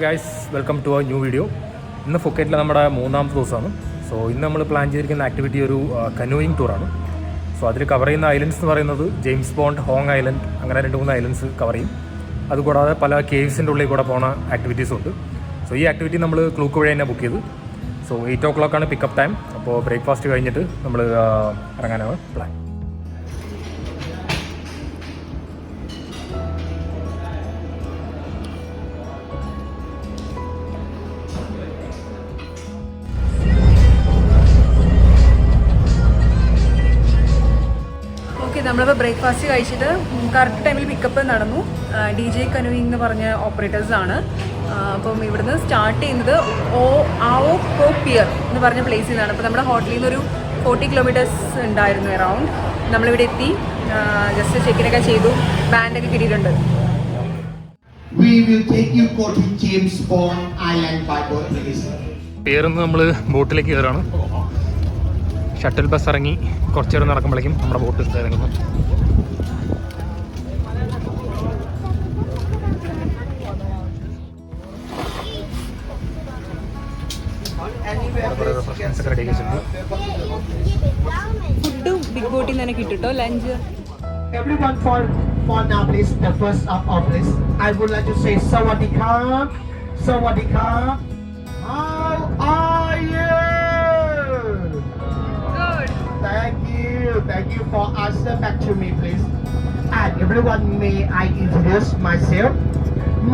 Hi guys, welcome to our new video. ഇന്ന് ഫുക്കറ്റിലെ നമ്മുടെ മൂന്നാമത്തെ ദിവസമാണ്. സോ ഇന്ന് നമ്മൾ പ്ലാൻ ചെയ്തിരിക്കുന്ന ആക്ടിവിറ്റി ഒരു കനോയിങ് ടൂറാണ്. സോ അതിൽ കവർ ചെയ്യുന്ന ഐലൻഡ്സ് എന്ന് പറയുന്നത് ജെയിംസ് ബോണ്ട്, ഹോങ് ഐലൻഡ്, അങ്ങനെ 2-3 ഐലൻഡ്സ് കവർ ചെയ്യും. അതുകൂടാതെ പല കേവ്സിൻ്റെ ഉള്ളിൽ കൂടെ പോകുന്ന ആക്ടിവിറ്റീസും ഉണ്ട്. സോ ഈ ആക്ടിവിറ്റി നമ്മൾ ക്ലൂക്ക് വഴി തന്നെ ബുക്ക് ചെയ്തു. So 8 o'clock pickup time. അപ്പോൾ ബ്രേക്ക്ഫാസ്റ്റ് കഴിഞ്ഞിട്ട് നമ്മൾ ഇറങ്ങാനാണ് പ്ലാൻ. നമ്മളിപ്പോൾ ബ്രേക്ക്ഫാസ്റ്റ് കഴിച്ചിട്ട് കറക്റ്റ് ടൈമിൽ പിക്കപ്പ് നടന്നു. DJ കനോയിങ് എന്ന് പറഞ്ഞ ഓപ്പറേറ്റേഴ്സാണ്. അപ്പം ഇവിടുന്ന് സ്റ്റാർട്ട് ചെയ്യുന്നത് ആവോ കോ പിയർ എന്ന് പറഞ്ഞ പ്ലേസിൽ നിന്നാണ്. അപ്പോൾ നമ്മുടെ ഹോട്ടലിൽ നിന്ന് ഒരു 40 kilometers ഉണ്ടായിരുന്നു അറൗണ്ട്. നമ്മളിവിടെ എത്തി, ജസ്റ്റ് ചെക്കിനൊക്കെ ചെയ്തു, ബാൻഡൊക്കെ കിട്ടിയിട്ടുണ്ട്. പിയറിന്ന് നമ്മൾ ബോട്ടിലേക്ക് കയറാണ്. ഷട്ടിൽ ബസ് ഇറങ്ങി കുറച്ച് നേരം നടക്കുമ്പോഴേക്കും നമ്മുടെ ബോട്ട് ഇറങ്ങുന്നു. ഫുഡ് ബിഗ് ബോട്ടിൽ നിന്ന് തന്നെ കിട്ടുട്ടോ, lunch. Everyone for now please, the first of all please, I would like to say Sawadika. How are you? Good. Thank you for answer back to me please. And everyone, may I introduce myself.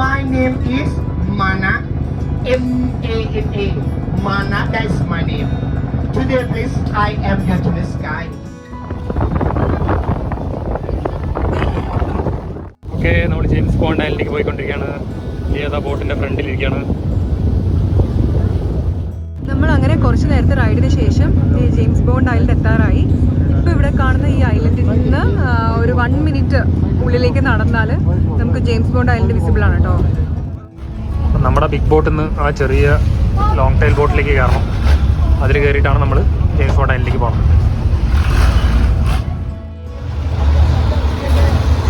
My name is Mana, M-A-N-A. Mana, that's my name. Today please, I am your tourist guide. Okay, നമ്മൾ James bond ഐലൻഡിലേക്ക് പോയിക്കൊണ്ടിരിക്കുകയാണ്. ഏതാ ബോട്ടിൻ്റെ ഫ്രണ്ടിലിരിക്കുകയാണ്. നമ്മൾ അങ്ങനെ കുറച്ച് നേരത്തെ റൈഡിന് ശേഷം James bond island എത്താറായി. ഇപ്പോൾ ഇവിടെ കാണുന്ന ഈ ഐലൻഡിൽ നിന്ന് ഒരു 1 minute ഉള്ളിലേക്ക് നടന്നാൽ നമുക്ക് ജെയിംസ് ബോണ്ട് ഐലൻഡ് വിസിബിൾ ആണ് കേട്ടോ. നമ്മുടെ ബിഗ് ബോട്ടിൽ നിന്ന് ആ ചെറിയ ലോങ് ടൈൽ ബോട്ടിലേക്ക് കയറണം. അതിൽ കയറിയിട്ടാണ് നമ്മൾ ജെയിംസ് ബോണ്ട് ഐലൻഡിലേക്ക് പോകുന്നത്.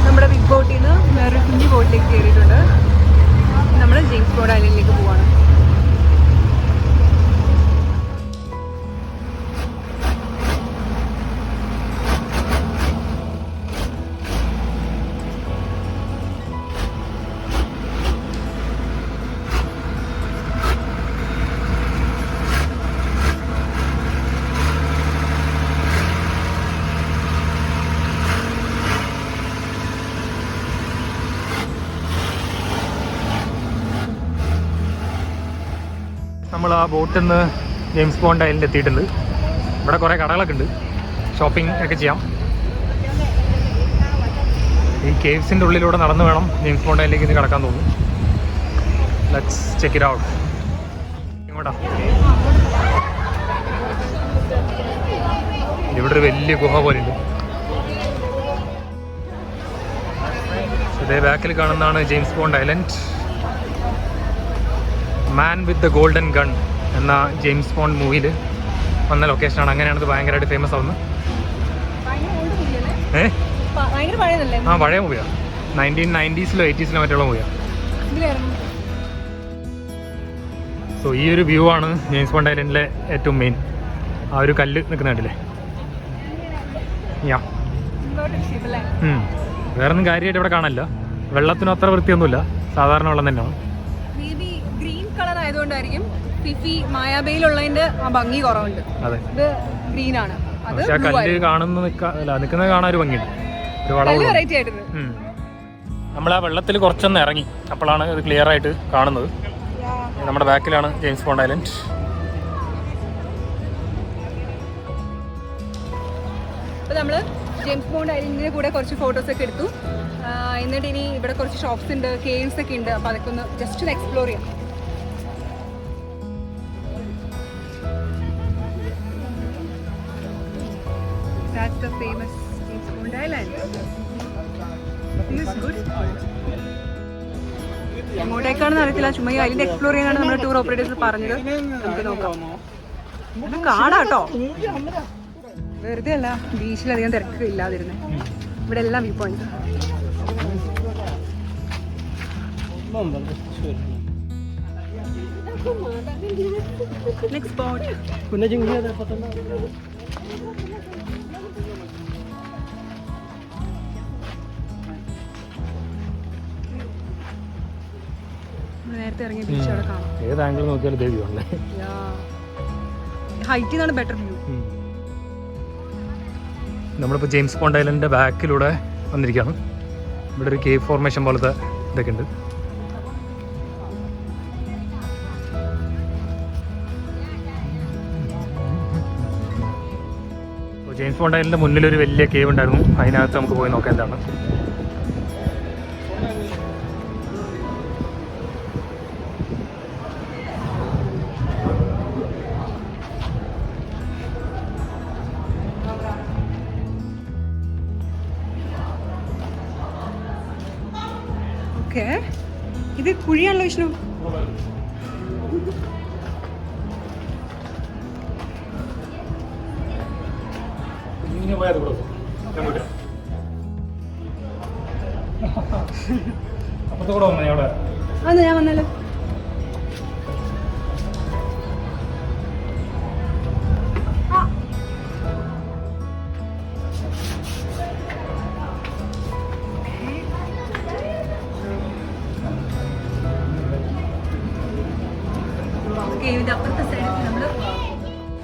നമ്മുടെ ബിഗ് ബോട്ടിൽ നിന്ന് വേറൊരു കുഞ്ഞു ബോട്ടിലേക്ക് കയറിയിട്ടുണ്ട്. നമ്മൾ ജെയിംസ് ബോണ്ട് ഐലൻഡിലേക്ക് പോവാണ്. നമ്മൾ ആ ബോട്ടിൽ നിന്ന് ജെയിംസ് ബോണ്ട് ഐലൻഡ് എത്തിയിട്ടുണ്ട്. ഇവിടെ കുറേ കടകളൊക്കെ ഉണ്ട്, ഷോപ്പിംഗ് ഒക്കെ ചെയ്യാം. ഈ കേവ്സിൻ്റെ ഉള്ളിലൂടെ നടന്നു വേണം ജെയിംസ് ബോണ്ട് ഐലൻഡിലേക്ക് ഇത് കിടക്കാൻ തോന്നുന്നു. Let's check it out. ഇങ്ങോട്ടാ, ഇവിടെ ഒരു വലിയ ഗുഹ പോലെ ഉണ്ട്. ഇതേ ബാക്കിൽ കാണുന്നതാണ് James bond island. Man with the golden gun എന്ന ജെയിംസ് ബോണ്ട് മൂവിയിൽ വന്ന ലൊക്കേഷനാണ്. അങ്ങനെയാണ് ഇത് ഭയങ്കരമായിട്ട് ഫേമസ് ആവുന്നത്. ആ, പഴയ മൂവിയാണ്. 1990s 80s മറ്റുള്ള മൂവിയാണ്. സോ ഈ ഒരു വ്യൂ ആണ് ജെയിംസ് ബോണ്ട് ഐലൻഡിലെ ഏറ്റവും മെയിൻ. ആ ഒരു കല്ല് നിൽക്കുന്നുണ്ടല്ലേ. വേറൊന്നും കാര്യമായിട്ട് ഇവിടെ കാണില്ല. വെള്ളത്തിനും അത്ര വൃത്തിയൊന്നുമില്ല, സാധാരണ വെള്ളം തന്നെയാണ്. ആയതുകൊണ്ടായിരിക്കും ഫിഫി മായാബയിലുള്ളതിന്റെ ഭംഗി കുറവുണ്ട്. ഇത് ഗ്രീൻ ആണ്. പക്ഷെ ആ കല്ല് നിൽക്കുന്നത് കാണാൻ ഒരു ഭംഗിയുണ്ട്. നമ്മൾ ആ വെള്ളത്തിൽ കുറച്ചൊന്ന് ഇറങ്ങി, അപ്പോഴാണ് ഇത് ക്ലിയർ ആയിട്ട് കാണുന്നത്. നമ്മുടെ ബാക്കിലാണ് ജെയിംസ് ബോണ്ട് ഐലൻഡ്. അപ്പോൾ നമ്മൾ ജെയിംസ് ബോണ്ട് ഐലൻഡിൻ്റെ കൂടെ കുറച്ച് ഫോട്ടോസൊക്കെ എടുത്തു. എന്നിട്ട് ഇനി ഇവിടെ കുറച്ച് ഷോപ്സ് ഉണ്ട്, കേവ്സ് ഒക്കെ ഉണ്ട്. അപ്പോൾ അതൊക്കെ ഒന്ന് ജസ്റ്റ് ഒന്ന് എക്സ്പ്ലോർ ചെയ്യാം. That's the famous James Bond Island. Feels good. എങ്ങോട്ടേക്കാണെന്ന് അറിയത്തില്ല, ചുമ്മാ ഈ ഐലൻഡ് എക്സ്പ്ലോർ ചെയ്യാനാണ് നമ്മുടെ ടൂർ ഓപ്പറേറ്റേഴ്സ് പറഞ്ഞത്. നമുക്ക് നോക്കാം. ഇത് കാടാട്ടോ, വെറുതെ അല്ല ബീച്ചിലധികം തിരക്ക് ഇല്ലാതിരുന്നേ. ഇവിടെ എല്ലാം വ്യൂ പോയിന്റ്. Next spot. നേരത്തെ ഇറങ്ങിയ ബീച്ച് അവിടെ കാണാം. ഏത് ആംഗിൾ നോക്കിയാലും ദേവി ഉണ്ടേ. ഹൈറ്റിൽ നിന്നാണ് ബെറ്റർ വ്യൂ. നമ്മളിപ്പോൾ ജെയിംസ് ബോണ്ട് ഐലൻഡിൻ്റെ ബാക്കിലൂടെ വന്നിരിക്കുകയാണ്. ഇവിടെ ഒരു കേവ് ഫോർമേഷൻ പോലത്തെ ഇതൊക്കെ ഉണ്ട്. ജെയിംസ് ബോണ്ട് ഐലൻഡിൻ്റെ മുന്നിലൊരു വലിയ കേവ് ഉണ്ടായിരുന്നു. അതിനകത്ത് നമുക്ക് പോയി നോക്കാം എന്താണ്. ഇത് കുഴിയാണല്ലോ വിഷ്ണു. അന്ന് ഞാൻ വന്നാലോ.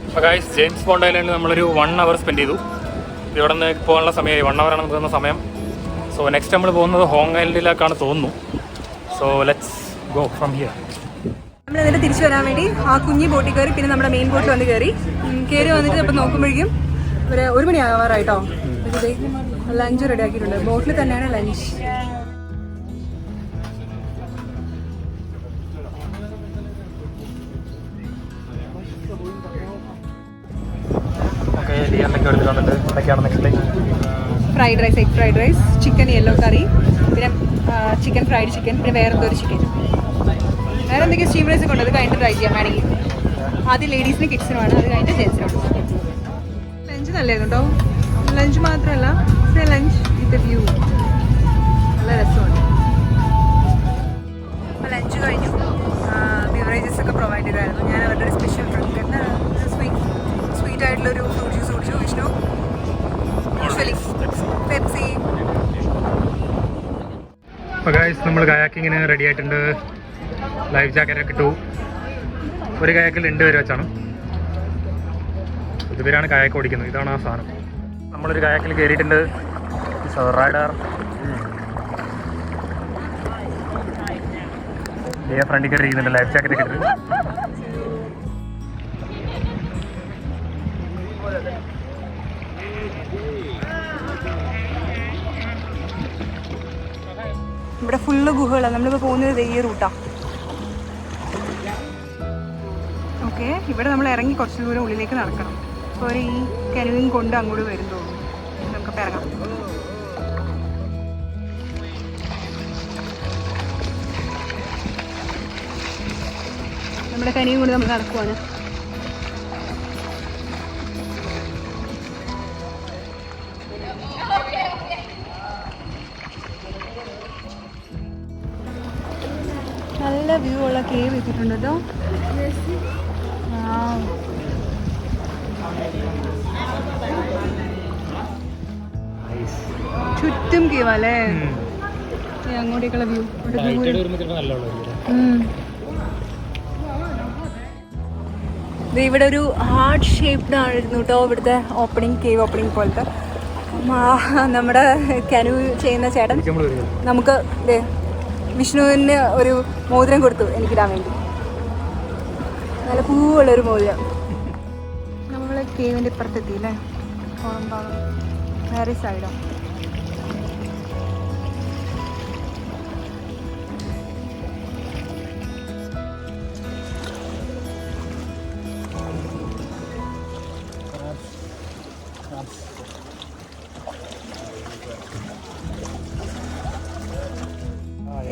അപ്പോൾ ഗൈസ്, ജെയിംസ് ബോണ്ട് ഐലൻഡിൽ നമ്മളൊരു 1 hour സ്പെൻഡ് ചെയ്തു. ഇവിടെ നിന്ന് പോകാനുള്ള സമയമായി. 1 hour ആണ് നമുക്ക് തന്ന സമയം. സോ നെക്സ്റ്റ് നമ്മൾ പോകുന്നത് ഹോങ് ഐലൻഡിലേക്കാണ് തോന്നുന്നു. So let's go from here. നമ്മൾ എന്നിട്ട് തിരിച്ചു വരാൻ വേണ്ടി ആ കുഞ്ഞി ബോട്ടിൽ കയറി പിന്നെ നമ്മുടെ മെയിൻ ബോട്ടിൽ വന്ന് കയറി വന്നിട്ട് അപ്പോൾ നോക്കുമ്പോഴേക്കും ഒരു 1 മണി ആവാറായിട്ടോ. ലഞ്ച് റെഡി ആക്കിയിട്ടുണ്ട്. ബോട്ടിൽ തന്നെയാണ് lunch. Fried rice, egg fried rice, chicken yellow curry, പിന്നെ ചിക്കൻ ഫ്രൈഡ് ചിക്കൻ, പിന്നെ വേറെ എന്തോ ഒരു ചിക്കൻ, വേറെ എന്തൊക്കെയോ സ്റ്റീം റൈസ് ഒക്കെ ഉണ്ട്. അത് കഴിഞ്ഞിട്ട് ട്രൈ ചെയ്യാൻ വേണമെങ്കിൽ. ആദ്യം ലേഡീസിന് കിഡ്സിനുമാണ്, അത് കഴിഞ്ഞിട്ട് ജെൻസിനുണ്ട്. ലഞ്ച് നല്ലായിരുന്നു കേട്ടോ. ലഞ്ച് മാത്രമല്ല, ലഞ്ച് വിത്ത് വ്യൂ നല്ല രസമുണ്ട്. അപ്പോൾ ലഞ്ച് കഴിഞ്ഞു. ബിവറേജസ് ഒക്കെ പ്രൊവൈഡ് ചെയ്തായിരുന്നു. ഞാൻ അവരുടെ ഒരു സ്പെഷ്യൽ ഡ്രിങ്ക് സ്വീറ്റ് ആയിട്ടുള്ളൊരു ഫ്രൂട്ട് ജ്യൂസ് കുടിച്ചു. വിഷ്ണു പെപ്സി. അപ്പോൾ ഗൈസ്, നമ്മൾ കയാക്കിങ്ങിന് റെഡി ആയിട്ടുണ്ട്. ലൈഫ് ജാക്കറ്റൊക്കെ ഇട്ടു. ഒരു കയാക്കിൽ 2 പേര് വെച്ചാണ്. ഇതുവരെയാണ് കയാക്ക് ഓടിക്കുന്നത്. ഇതാണ് ആ സാധനം. നമ്മളൊരു കയാക്കിൽ കയറിയിട്ടുണ്ട്. റൈഡർ ഫ്രണ്ടിൽ കയറി ഇരിക്കുന്നുണ്ട് ലൈഫ് ജാക്കറ്റൊക്കെ ഇട്ടിട്ട്. ഇവിടെ ഫുള്ള് ഗുഹകളാണ്. നമ്മളിപ്പോൾ പോകുന്നത് ഈ റൂട്ടാണ്. ഓക്കെ, ഇവിടെ നമ്മൾ ഇറങ്ങി കുറച്ച് ദൂരം ഉള്ളിലേക്ക് നടക്കണം. അപ്പോൾ ഈ കനുവിങ് കൊണ്ട് അങ്ങോട്ട് വരും തോന്നുന്നു. നമുക്കിപ്പോൾ ഇറങ്ങാം. നമ്മുടെ കനിയും കൊണ്ട് നമ്മൾ നടക്കുവാണ്. നല്ല വ്യൂ ഉള്ള കേവ് എത്തിയിട്ടുണ്ട് കേട്ടോ. ചുറ്റും കേവ് അല്ലേ. അങ്ങോട്ടേക്കുള്ള വ്യൂ. ഇവിടെ ഒരു ഹാർട്ട് ഷേപ്ഡ് ആയിരുന്നു കേട്ടോ ഇവിടുത്തെ ഓപ്പണിംഗ്, കേവ് ഓപ്പണിംഗ് പോലത്തെ. നമ്മുടെ കനു ചെയ്യുന്ന ചേട്ടൻ നമുക്ക് വിഷ്ണുവിന് ഒരു മോതിരം കൊടുത്തു എനിക്കിടാൻ വേണ്ടി. നല്ല പൂവുള്ളൊരു മോതിരം. നമ്മൾ കേവിൻ്റെ ഇപ്പുറത്തെത്തി അല്ലേ. കോളമ്പാളം വേറെ സൈഡോ.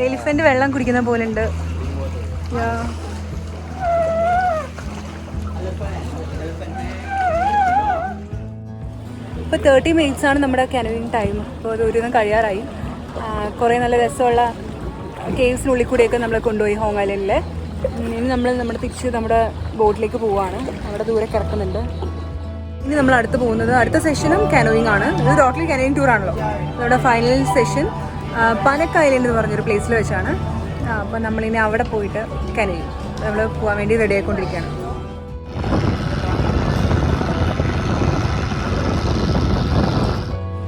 എലിഫന്റ് വെള്ളം കുടിക്കുന്ന പോലെ ഉണ്ട്. ഇപ്പോൾ 30 minutes ആണ് നമ്മുടെ കാനോയിങ് ടൈം. അപ്പോൾ അത് ഒരുവിധം കഴിയാറായി. കുറേ നല്ല രസമുള്ള കേവ്സിനുള്ളിൽ കൂടെയൊക്കെ നമ്മളെ കൊണ്ടുപോയി ഹോങ് ഐലൻഡിൽ. ഇനി നമ്മൾ തിരിച്ച് നമ്മുടെ ബോട്ടിലേക്ക് പോവുകയാണ്. അവിടെ ദൂരെ കിടക്കുന്നുണ്ട്. ഇനി നമ്മൾ അടുത്ത സെഷനും കാനോയിങ് ആണ്. ഇത് ടോട്ടലി കാനോയിങ് ടൂർ ആണല്ലോ. നമ്മുടെ ഫൈനൽ സെഷൻ പനക്ക ഐലൻഡ് എന്ന് പറഞ്ഞൊരു പ്ലേസിൽ വെച്ചാണ്. അപ്പോൾ നമ്മളിനി അവിടെ പോയിട്ട് കാനോയിങ് നമ്മൾ പോകാൻ വേണ്ടി റെഡി ആയിക്കൊണ്ടിരിക്കുകയാണ്.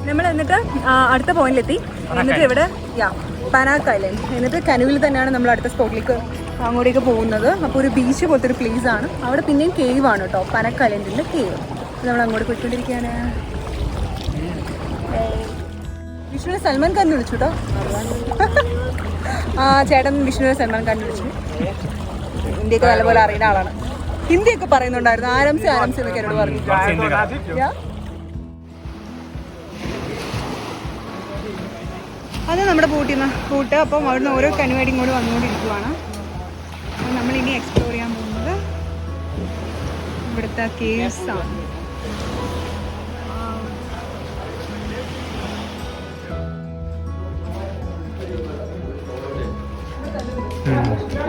നമ്മൾ എന്നിട്ട് അടുത്ത പോയിന്റിലെത്തി. എന്നിട്ട് ഇവിടെ പനാക്ക് ഐലൻഡ്, എന്നിട്ട് കനുവിൽ തന്നെയാണ് നമ്മൾ അടുത്ത സ്പോട്ടിലേക്ക് അങ്ങോട്ടേക്ക് പോകുന്നത്. അപ്പോൾ ഒരു ബീച്ച് പോലത്തെ ഒരു പ്ലേസ് ആണ്. അവിടെ പിന്നെയും കേവ് ആണ് കേട്ടോ, പനാക്ക് ഐലൻഡിൻ്റെ കേവ്. നമ്മൾ അങ്ങോട്ട് പോയിക്കൊണ്ടിരിക്കുകയാണ്. വിഷ്ണുവിനെ സൽമാൻ ഖാൻ വിളിച്ചു കേട്ടോ. ചേട്ടൻ വിഷ്ണുവിനെ സൽമാൻ ഖാൻ വിളിച്ചു. ഹിന്ദിയൊക്കെ നല്ലപോലെ അറിയുന്ന ആളാണ്. ഹിന്ദിയൊക്കെ പറയുന്നുണ്ടായിരുന്നു. ആരാംസി എന്നൊക്കെ എന്നോട് പറഞ്ഞു. അത് നമ്മുടെ ബോട്ട്. അപ്പം അവിടുന്ന് ഓരോ കനുവാടി ഇങ്ങോട്ട് വന്നുകൊണ്ടിരിക്കുവാണ്. അപ്പം നമ്മളിനി എക്സ്പ്ലോർ ചെയ്യാൻ പോകുന്നത് ഇവിടുത്തെ കേവ്സ് ആണ്.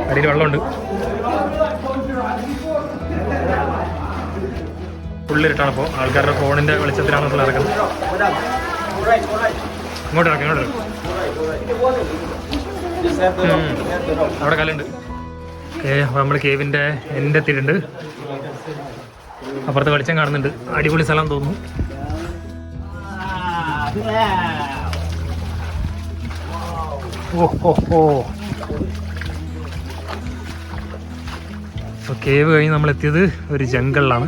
അടിയിൽ വെള്ളമുണ്ട്. ഫുള്ളിരിട്ടാണ്. അപ്പോൾ ആൾക്കാരുടെ ഫോണിൻ്റെ വെളിച്ചത്തിലാണ് നമ്മൾ ഇറക്കുന്നത്. ഇങ്ങോട്ട് ഇറക്കാം. അവിടെ കല്ലുണ്ട്. അപ്പോൾ നമ്മൾ കേവിൻ്റെ എൻ്റെ എത്തിയിട്ടുണ്ട്. അപ്പുറത്ത് വെളിച്ചം കാണുന്നുണ്ട്. അടിപൊളി സ്ഥലം തോന്നുന്നു. അപ്പോൾ കേവ് കഴിഞ്ഞ് നമ്മൾ എത്തിയത് ഒരു ജംഗിളിലാണ്.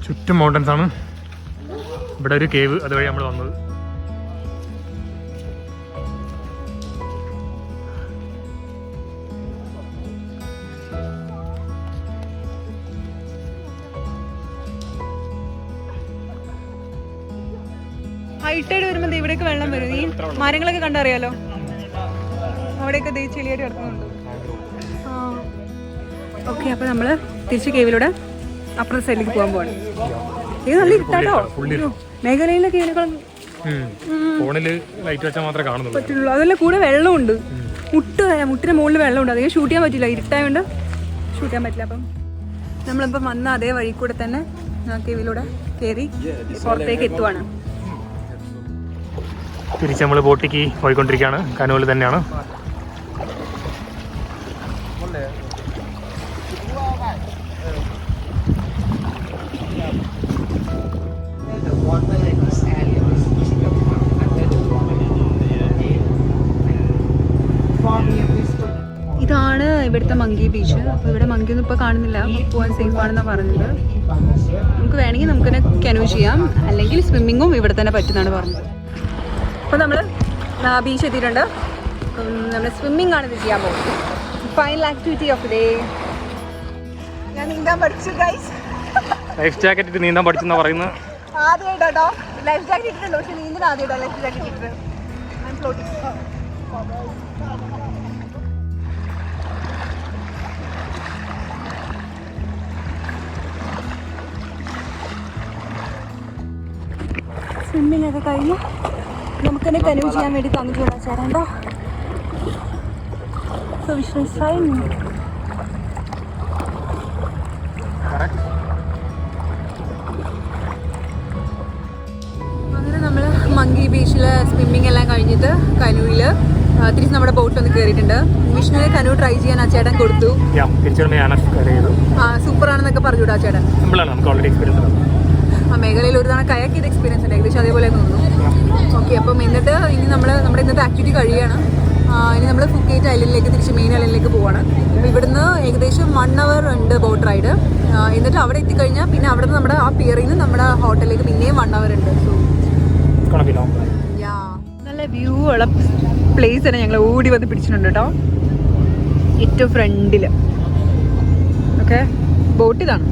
ചുറ്റും മൗണ്ടൻസ് ആണ്. ഇവിടെ ഒരു കേവ്, അതുവഴി നമ്മൾ വന്നത്. ഹൈറ്റൈഡ് വരുമ്പോൾ ഇവിടേക്ക് വെള്ളം വരും. ഈ മരങ്ങളൊക്കെ കണ്ടറിയാലോ, അവിടെയൊക്കെ ചെളിയായിട്ട് കിടക്കുന്നുണ്ട്. ഓക്കെ, അപ്പോൾ നമ്മൾ തിരിച്ച് കേവിലൂടെ അപ്പുറത്തെ സൈഡിലേക്ക് പോകാൻ പോവാണ്. ഇത് നല്ല ഇട്ടാട്ടോ. മേഘാലയയിലെ കേവിനേക്കാളും പറ്റുള്ളൂ. അതല്ല, കൂടെ വെള്ളമുണ്ട്. മുട്ടിന് മുകളിൽ വെള്ളമുണ്ട്. അധികം ഷൂട്ട് ചെയ്യാൻ പറ്റില്ല, ഇരുട്ടായതുകൊണ്ട് ഷൂട്ട് ചെയ്യാൻ പറ്റില്ല. അപ്പം നമ്മളിപ്പം വന്ന അതേ വഴി കൂടെ തന്നെ കേവിലൂടെ കയറി പുറത്തേക്ക് എത്തുവാണ്. തിരിച്ച് നമ്മൾ ബോട്ടിലേക്ക് പോയിക്കൊണ്ടിരിക്കുകയാണ്. കനൂല് തന്നെയാണ്. ഇതാണ് ഇവിടുത്തെ മങ്കി ബീച്ച്. അപ്പോൾ ഇവിടെ മങ്കിയൊന്നും ഇപ്പോൾ കാണുന്നില്ല. പോകാൻ സേഫ് ആണെന്നാണ് പറഞ്ഞത്. നമുക്ക് വേണമെങ്കിൽ നമുക്കിനെ കനൂ ചെയ്യാം, അല്ലെങ്കിൽ സ്വിമ്മിങ്ങും ഇവിടെ തന്നെ പറ്റുന്നതാണ് പറഞ്ഞത്. അപ്പോൾ നമ്മൾ ബീച്ച് എത്തിയിട്ടുണ്ട്. നമ്മൾ സ്വിമ്മിംഗ് ആണ് ഇത് ചെയ്യാൻ പോകുന്നത്. Final activity off day. ഞാൻ നീന്താൻ പഠിച്ചു ഗൈസ്. ലൈഫ് ജാക്കറ്റ് ഇട്ട് നീന്താൻ പഠിച്ചെന്നാണ് പറയുന്നത്. ആദ്യമായിട്ടോ ലൈഫ് ജാക്കറ്റ് ഇട്ടിട്ടുണ്ട്, പക്ഷെ നീന്താൻ ആദ്യമായിട്ടോ ലൈഫ് ജാക്കറ്റ് ഇട്ടിട്ട്. സ്വിമ്മിങ് ഒക്കെ കഴിഞ്ഞു. നമുക്കെന്നെ കനൂ ചെയ്യാൻ വേണ്ടി തന്നിട്ടുള്ള ചേരണ്ടോ. So we should try. അങ്ങനെ നമ്മൾ മങ്കി ബീച്ചിൽ സ്വിമ്മിങ് എല്ലാം കഴിഞ്ഞിട്ട് കനൂയിൽ തിരിച്ച് നമ്മുടെ ബോട്ട് ഒന്ന് കയറിയിട്ടുണ്ട്. വിഷ്ണുവിനെ കനൂ ട്രൈ ചെയ്യാൻ ആ ചേട്ടൻ കൊടുത്തു. സൂപ്പറാണെന്നൊക്കെ പറഞ്ഞു ആ ചേട്ടൻ. ആ മേഖലയിൽ ഒരു തവണ കയാക്ക് ചെയ്ത എക്സ്പീരിയൻസ് ഉണ്ട്, ഏകദേശം അതേപോലെ തോന്നുന്നു. ഓക്കെ, അപ്പം എന്നിട്ട് ഇനി നമ്മുടെ ഇന്നത്തെ ആക്ടിവിറ്റി കഴിയാണ്. ഇനി നമ്മൾ ഫുക്കേറ്റ് ഐലൻഡിലേക്ക് തിരിച്ച് മെയിൻ ഐലൻഡിലേക്ക് പോവാണ്. അപ്പോൾ ഇവിടുന്ന് ഏകദേശം 1 hour ഉണ്ട് ബോട്ട് റൈഡ്. എന്നിട്ട് അവിടെ എത്തിക്കഴിഞ്ഞാൽ പിന്നെ അവിടെ നിന്ന് നമ്മുടെ ആ പിയറിൽ നിന്ന് നമ്മുടെ ഹോട്ടലിലേക്ക് പിന്നെയും 1 hour ഉണ്ട്. സോ നല്ല വ്യൂ ഉള്ള പ്ലേസ് തന്നെ ഞങ്ങൾ ഓടി വന്ന് പിടിച്ചിട്ടുണ്ട് കേട്ടോ. ഏറ്റവും ഫ്രണ്ടിൽ ഓക്കെ ബോട്ട് ഇതാണ്.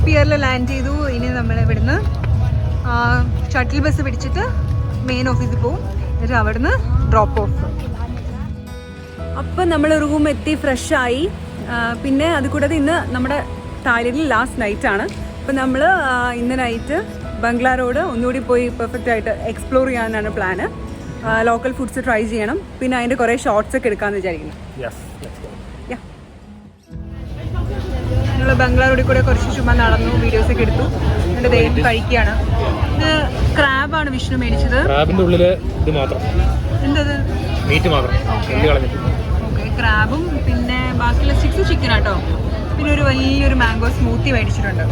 പിയറിൽ ലാൻഡ് ചെയ്തു. ഷട്ടിൽ ബസ് പിടിച്ചിട്ട് മെയിൻ ഓഫീസിൽ പോകും, എന്നിട്ട് അവിടുന്ന് ഡ്രോപ്പ് ഓഫ്. അപ്പം നമ്മൾ റൂം എത്തി ഫ്രഷായി. പിന്നെ അതുകൂടാതെ ഇന്ന് നമ്മുടെ തായ്ലൻഡിൽ ലാസ്റ്റ് നൈറ്റാണ്. അപ്പം നമ്മൾ ഇന്ന് നൈറ്റ് ബംഗ്ലാ റോഡ് ഒന്നുകൂടി പോയി പെർഫെക്റ്റ് ആയിട്ട് എക്സ്പ്ലോർ ചെയ്യാനാണ് പ്ലാന്. ലോക്കൽ ഫുഡ്സ് ട്രൈ ചെയ്യണം, പിന്നെ അതിൻ്റെ കുറേ ഷോർട്സ് ഒക്കെ എടുക്കാമെന്ന് വിചാരിക്കുന്നു. ഞങ്ങൾ ബംഗ്ലാ റോഡിൽ കൂടെ കുറച്ച് ചുമ്മാ നടന്നു, വീഡിയോസൊക്കെ എടുത്തു, എന്നിട്ട് ദൈവം കഴിക്കുകയാണ്. ഇത് ക്രാബാണ് വിഷ്ണു മേടിച്ചത്. ക്രാബിൻ്റെ ഉള്ളിൽ ഇത് മാത്രം, എന്തത്? മീറ്റ് മാത്രം. ഓക്കെ, ക്രാബും പിന്നെ ബാക്കിയുള്ള സ്റ്റിക്സ് ചിക്കൻ ആട്ടോ. പിന്നെ ഒരു വലിയൊരു മാംഗോ സ്മൂത്തി മേടിച്ചിട്ടുണ്ട്.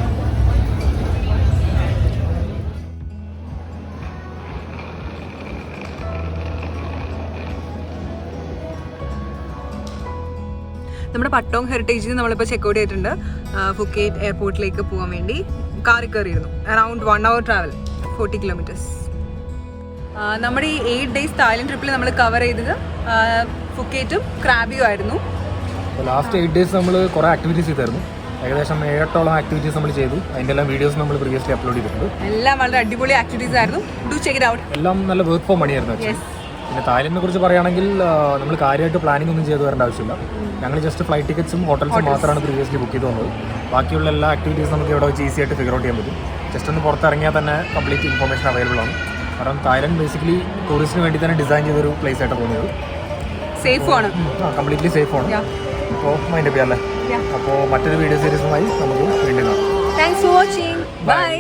നമ്മുടെ പട്ടോങ് ഹെറിറ്റേജിൽ നമ്മളിപ്പോൾ ചെക്കൗട്ട് ചെയ്തിട്ടുണ്ട്. ഫുക്കേറ്റ് എയർപോർട്ടിലേക്ക് പോകാൻ വേണ്ടി കാറിൽ കയറിയിരുന്നു. Around 1 hour travel, 40 kilometers. നമ്മുടെ ഈ 8 days തായ്ലൻഡ് ട്രിപ്പിൽ നമ്മൾ കവർ ചെയ്തത് ഫുക്കേറ്റും ക്രാബിയും ആയിരുന്നു. ലാസ്റ്റ് 8 days നമ്മൾ കുറേ ആക്ടിവിറ്റീസ് ചെയ്തായിരുന്നു. ഏകദേശം 7 ആക്ടിവിറ്റീസ് നമ്മൾ ചെയ്തു. അതിൻ്റെ എല്ലാം വീഡിയോസ് നമ്മൾ പ്രീവിയസ്ലി അപ്ലോഡ് ചെയ്തിട്ടുണ്ട്. എല്ലാം വളരെ അടിപൊളി ആക്ടിവിറ്റീസ് ആയിരുന്നു. Do check it out. എല്ലാം നല്ല വർക്ക് ഫോർ മണി ആയിരുന്നു. പിന്നെ തായ്ലൻഡിനെ കുറിച്ച് പറയുകയാണെങ്കിൽ നമ്മൾ കാര്യമായിട്ട് പ്ലാനിംഗ് ഒന്നും ചെയ്ത് വരേണ്ട ആവശ്യമില്ല. ഞങ്ങൾ ജസ്റ്റ് ഫ്ലൈറ്റ് ടിക്കറ്റ്സും ഹോട്ടൽസും മാത്രമാണ് പ്രീവിയസ്ലി ബുക്ക് ചെയ്ത് വന്നത്. ബാക്കിയുള്ള എല്ലാ ആക്ടിവിറ്റീസും നമുക്ക് ഇവിടെ വെച്ച് ഈസി ആയിട്ട് ഫിഗർ ഔട്ട് ചെയ്യാൻ പറ്റും. ജസ്റ്റ് ഒന്ന് പുറത്തിറങ്ങിയാൽ തന്നെ കംപ്ലീറ്റ് ഇൻഫോർമേഷൻ അവൈലബിൾ ആണ്. കാരണം തായ്ലൻഡ് ബേസിക്കലി ടൂറിസ്റ്റിന് വേണ്ടി തന്നെ ഡിസൈൻ ചെയ്തൊരു പ്ലേസ് ആയിട്ട് തോന്നിയത്. സേഫ് ആണ്, കംപ്ലീറ്റ്ലി സേഫ് ആണ്. അപ്പോൾ മൈൻഡ് ചെയ്യാം അല്ലേ. അപ്പോൾ മറ്റൊരു വീഡിയോ സീരീസുമായി നമുക്ക് വീണ്ടും കാണാം. Thanks for watching. ബൈ.